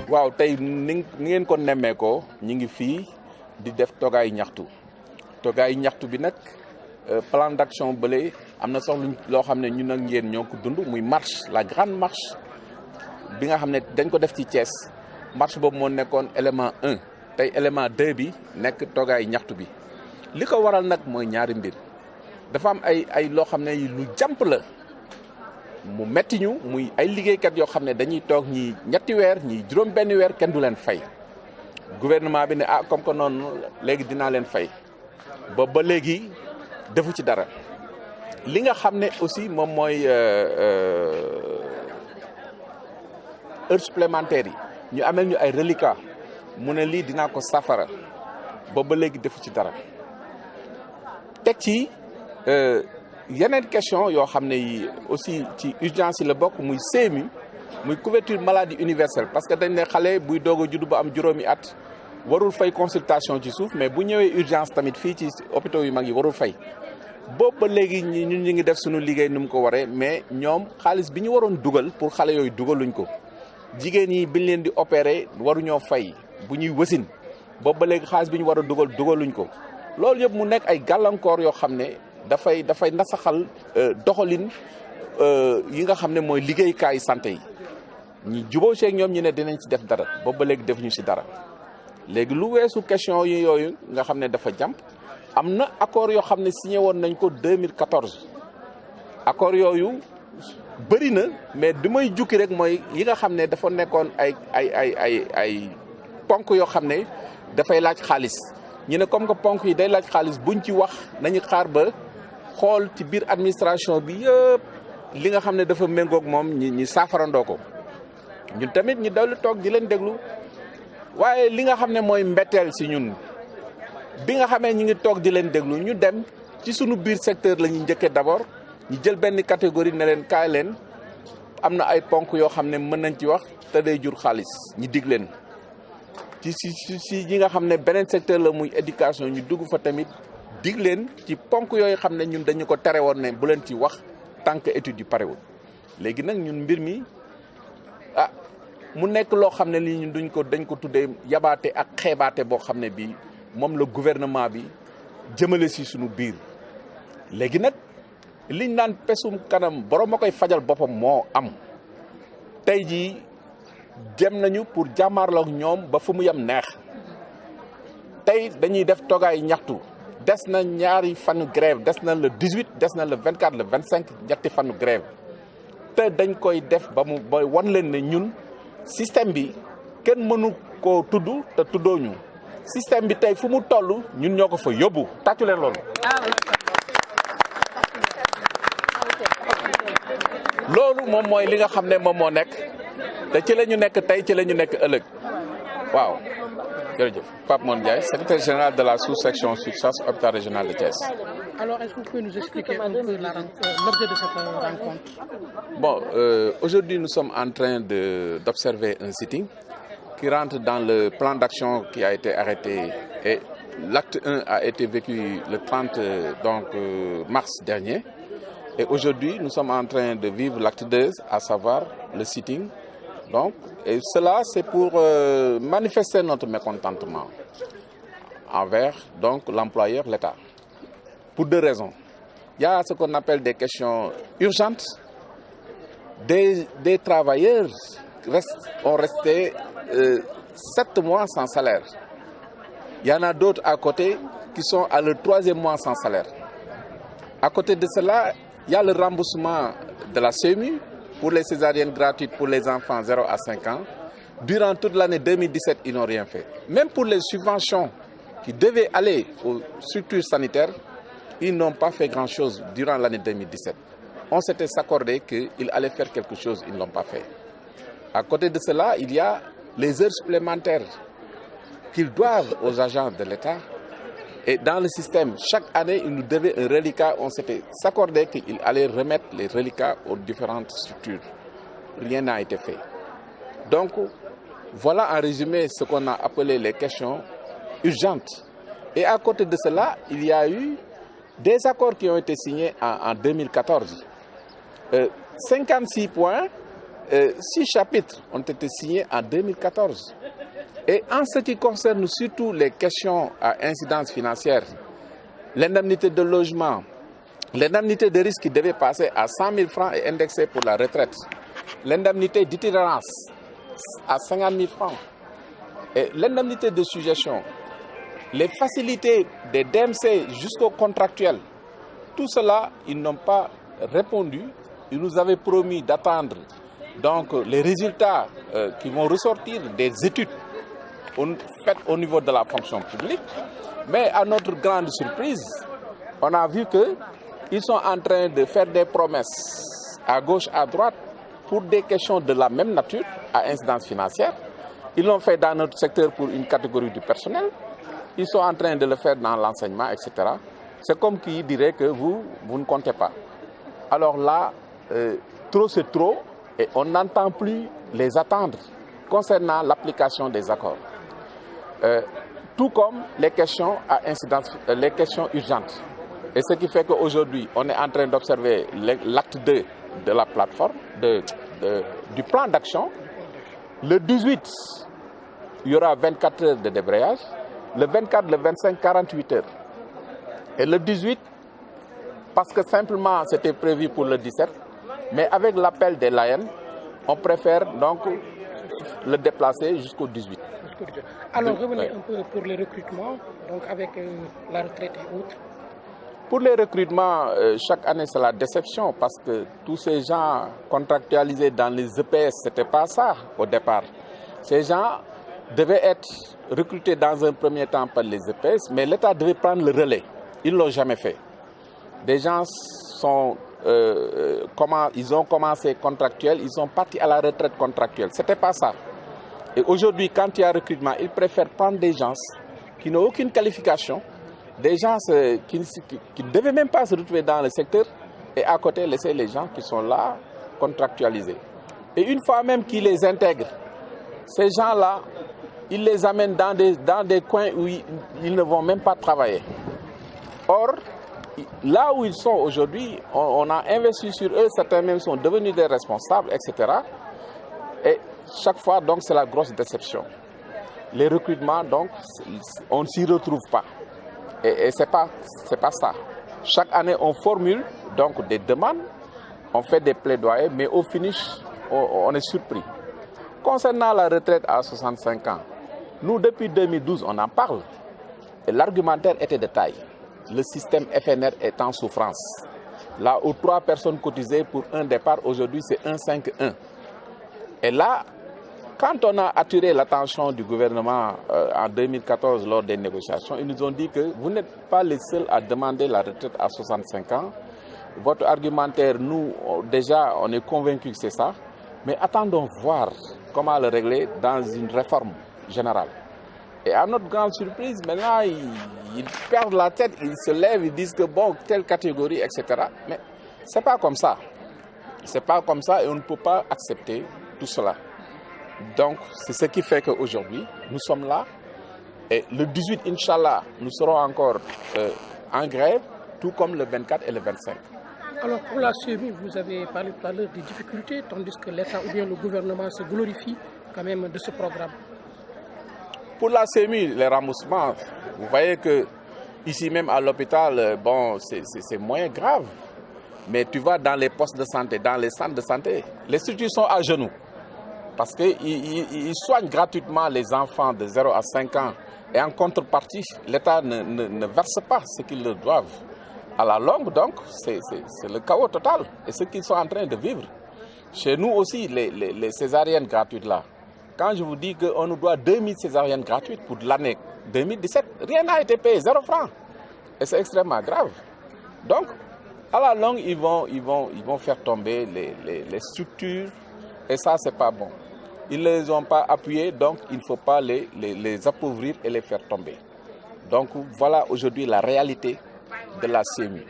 waaw tey ni ngeen ko nemmeekoo ñi ngi fii di def toogaay ñaxtu bi nag plan d'action bële am na sax loo xam ne ñun ak ngeen ñoo ko dund muy marche la grande marche bi nga xam ne dañ ko def ci Thiès marche boobu moo nekkoon élément 1 tey élément 2 bi nekk toogaay ñaxtu bi li ko waral nag mooy ñaari mbir dafa am ay loo xam ne lu jàmp la mu metti ñu muy ay liggéeykat yoo xam ne dañuy toog ñi ñetti weer ñi juróom benn weer kenn du leen fay gouvernement bi ne comme que noonu léegi dinaa leen fay ba léegi defu ci dara li nga xam ne aussi moom mooy heure supplémentaire yi ñu amel ñu ay reliquats mu ne lii dinaa ko safara ba léegi defu ci dara teg ci yeneen question yoo xam ne yi aussi ci urgence yi la bokk muy CMU muy couverture maladie universelle parce que dañ ne xale buy doog a judd ba am juróomi at warul fay consultation ci suuf mais bu ñëwee urgence tamit fii ci hôpitaux yu mag yi warul fay boobu ba léegi ñun ñu ngi def suñu liggéey nu mu ko waree mais ñoom xaalis bi ñu waroon dugal pour xale yooyu dugaluñ ko jigéen yi biñ leen di opérer waruñoo fay bu ñuy wasin boobu ba léegi xaalis bi ñu war a dugaluñ ko loolu yëpp mu nekk ay gàllankoor yoo xam ne dafay nasaxal doxalin yi nga xam ne mooy liggéeykaay santé yi ñi jubóo seeg ñoom ñu ne dinañ ci def dara boobu ba léegi defuñu ci dara léegi lu weesu question yi yooyu nga xam ne dafa jàmp am na accord yoo xam ne signé woon nañ ko 2014 accord yooyu bëri na mais bi may jukki rek mooy yi nga xam ne dafa nekkoon ay ponk yoo xam ne dafay laaj xaalis ñu ne comme que ponk yi day laaj xaalis buñ ci wax nañu xaar ba xool ci biir administration bi yëpp li nga xam ne dafa méngoog moom ñi saafarandoo ko ñun tamit ñu dawlu toog di leen déglu waaye li nga xam ne mooy mbetteel si ñun bi nga xamee ñu ngi toog di leen déglu ñu dem ci sunu biir secteur la ñuy njëkkee d'abord ñu jël benn catégorie ne leen kaay leen am na ay ponk yoo xam ne mën nañ ci wax te day jur xaalis ñu dig leen ci ñi nga xam ne beneen secteur la muy éducation ñu dugg fa tamit dig leen ci ponk yooyu xam ne ñun dañu ko tere woon ne bu leen ci wax tant que études yi parewul léegi nag ñun mbir mi mu nekk loo xam ne lii ñun dañ ko tuddee yabaate ak xeebaate boo xam ne bii moom la gouvernement bi jëmale si suñu biir léegi nag liñ naan pesum kanam borom ma koy fajal boppam moo am tey jii dem nañu pour jàmmaarloog ñoom ba fu mu yem neex tey dañuy def toogaay ñaxtu des na ñaari fanu grève des na le 18 des na le 24 le 25 ñetti fanu grève te dañ koy def ba wan leen ne ñun système bi kenn mënu koo tudd te tuddooñu système bi tey fu mu toll ñun ñoo ko fa yóbbu tàccu leen loolu loolu moom mooy li nga xam ne moom moo nekk te ci la ñu nekk tey ci la ñu nekk ëllëg waaw jërëjëf Pape Mon Ndiaye secrétaire général de la sous-section Sud-Sas hôpital régional de Thiès. Alors est-ce que vous pouvez nous expliquer un peu l'objet de cette rencontre? Bon, aujourd'hui nous sommes en train d'observer un sitting qui rentre dans le plan d'action qui a été arrêté et l'acte 1 a été vécu le 30 mars dernier. Et aujourd'hui, nous sommes en train de vivre l'acte 2, à savoir le sitting. Donc, et cela, c'est pour manifester notre mécontentement envers l'employeur, l'État. Pour deux raisons. Il y a ce qu'on appelle des questions urgentes. Des travailleurs ont resté 7 mois sans salaire. Il y en a d'autres à côté qui sont à leur 3e mois sans salaire. À côté de cela, il y a le remboursement de la CMU pour les césariennes gratuites pour les enfants 0 à 5 ans. Durant toute l'année 2017, ils n'ont rien fait. Même pour les subventions qui devaient aller aux structures sanitaires, ils n'ont pas fait grand-chose durant l'année 2017. On s'était accordé qu'ils allaient faire quelque chose, ils ne l'ont pas fait. À côté de cela, il y a les heures supplémentaires qu'ils doivent aux agents de l'État. Et dans le système, chaque année, ils nous devaient un reliquat. On s'était accordé qu'ils allaient remettre les reliquats aux différentes structures. Rien n'a été fait. Donc, voilà en résumé ce qu'on a appelé les questions urgentes. Et à côté de cela, il y a eu des accords qui ont été signés en 2014. 56 points 6 chapitres ont été signés en 2014. Et en ce qui concerne surtout les questions à incidence financière, l'indemnité de logement, l'indemnité de risque qui devait passer à 100 000 francs et indexée pour la retraite, l'indemnité d'itinérance à 50 000 francs, et l'indemnité de suggestion, les facilités des DMC jusqu'aux contractuels, tout cela, ils n'ont pas répondu. Ils nous avaient promis d'attendre donc les résultats qui vont ressortir des études faites au niveau de la fonction publique. Mais à notre grande surprise, on a vu qu'ils sont en train de faire des promesses à gauche, à droite, pour des questions de la même nature, à incidence financière. Ils l'ont fait dans notre secteur pour une catégorie du personnel. Ils sont en train de le faire dans l'enseignement, etc. C'est comme qui dirait que vous ne comptez pas. Alors là, trop c'est trop et on n'entend plus les attendre concernant l'application des accords. Tout comme les questions à incidence, les questions urgentes. Et ce qui fait qu'aujourd'hui, on est en train d'observer l'acte 2 de la plateforme, du plan d'action. Le 18, il y aura 24 heures de débrayage. Le 24, le 25, 48 heures. Et le 18, parce que simplement c'était prévu pour le 17, mais avec l'appel des Lions, on préfère donc le déplacer jusqu'au 18. Alors revenez un peu pour les recrutements, donc avec la retraite et autres. Pour les recrutements, chaque année c'est la déception parce que tous ces gens contractualisés dans les EPS, ce n'était pas ça au départ. Ces gens devaient être recrutés dans un premier temps par les EPS, mais l'État devait prendre le relais. Ils ne l'ont jamais fait. Des gens ils ont commencé contractuels, ils sont partis à la retraite contractuelle. Ce n'était pas ça. Et aujourd'hui, quand il y a recrutement, ils préfèrent prendre des gens qui n'ont aucune qualification, des gens qui ne devaient même pas se retrouver dans le secteur, et à côté laisser les gens qui sont là contractualisés. Et une fois même qu'ils les intègrent, ces gens-là, ils les amènent dans des coins où ils ne vont même pas travailler. Or, là où ils sont aujourd'hui, on a investi sur eux, certains même sont devenus des responsables, etc. Et chaque fois, donc, c'est la grosse déception. Les recrutements, donc, on ne s'y retrouve pas. Et ce n'est pas ça. Chaque année, on formule donc des demandes, on fait des plaidoyers, mais au finish, on est surpris. Concernant la retraite à 65 ans, nous, depuis 2012, on en parle. Et l'argumentaire était de taille. Le système FNR est en souffrance. Là où 3 personnes cotisaient pour un départ, aujourd'hui, c'est 1,5-1. Et là, quand on a attiré l'attention du gouvernement en 2014 lors des négociations, ils nous ont dit que vous n'êtes pas les seuls à demander la retraite à 65 ans. Votre argumentaire, nous, déjà, on est convaincus que c'est ça. Mais attendons voir comment le régler dans une réforme générale. Et à notre grande surprise, maintenant, ils perdent la tête, ils se lèvent, ils disent que bon, telle catégorie, etc. Mais ce n'est pas comme ça. Ce n'est pas comme ça et on ne peut pas accepter tout cela. Donc, c'est ce qui fait qu'aujourd'hui, nous sommes là. Et le 18, Inch'Allah, nous serons encore en grève, tout comme le 24 et le 25. Alors, pour la CMU, vous avez parlé tout à l'heure des difficultés, tandis que l'État ou bien le gouvernement se glorifie quand même de ce programme. Pour la CMU, les remboursements, vous voyez que ici même à l'hôpital, bon, c'est moins grave. Mais tu vas dans les postes de santé, dans les centres de santé, les structures sont à genoux. Parce qu'ils soignent gratuitement les enfants de 0 à 5 ans. Et en contrepartie, l'État ne verse pas ce qu'ils leur doivent. À la longue, donc, c'est le chaos total. Et ce qu'ils sont en train de vivre. Chez nous aussi, les césariennes gratuites là. Quand je vous dis qu'on nous doit 2000 césariennes gratuites pour l'année 2017, rien n'a été payé, 0 francs. Et c'est extrêmement grave. Donc, à la longue, ils vont faire tomber les structures. Et ça, c'est pas bon. Ils ne les ont pas appuyés, donc il ne faut pas les appauvrir et les faire tomber. Donc voilà aujourd'hui la réalité de la CMU.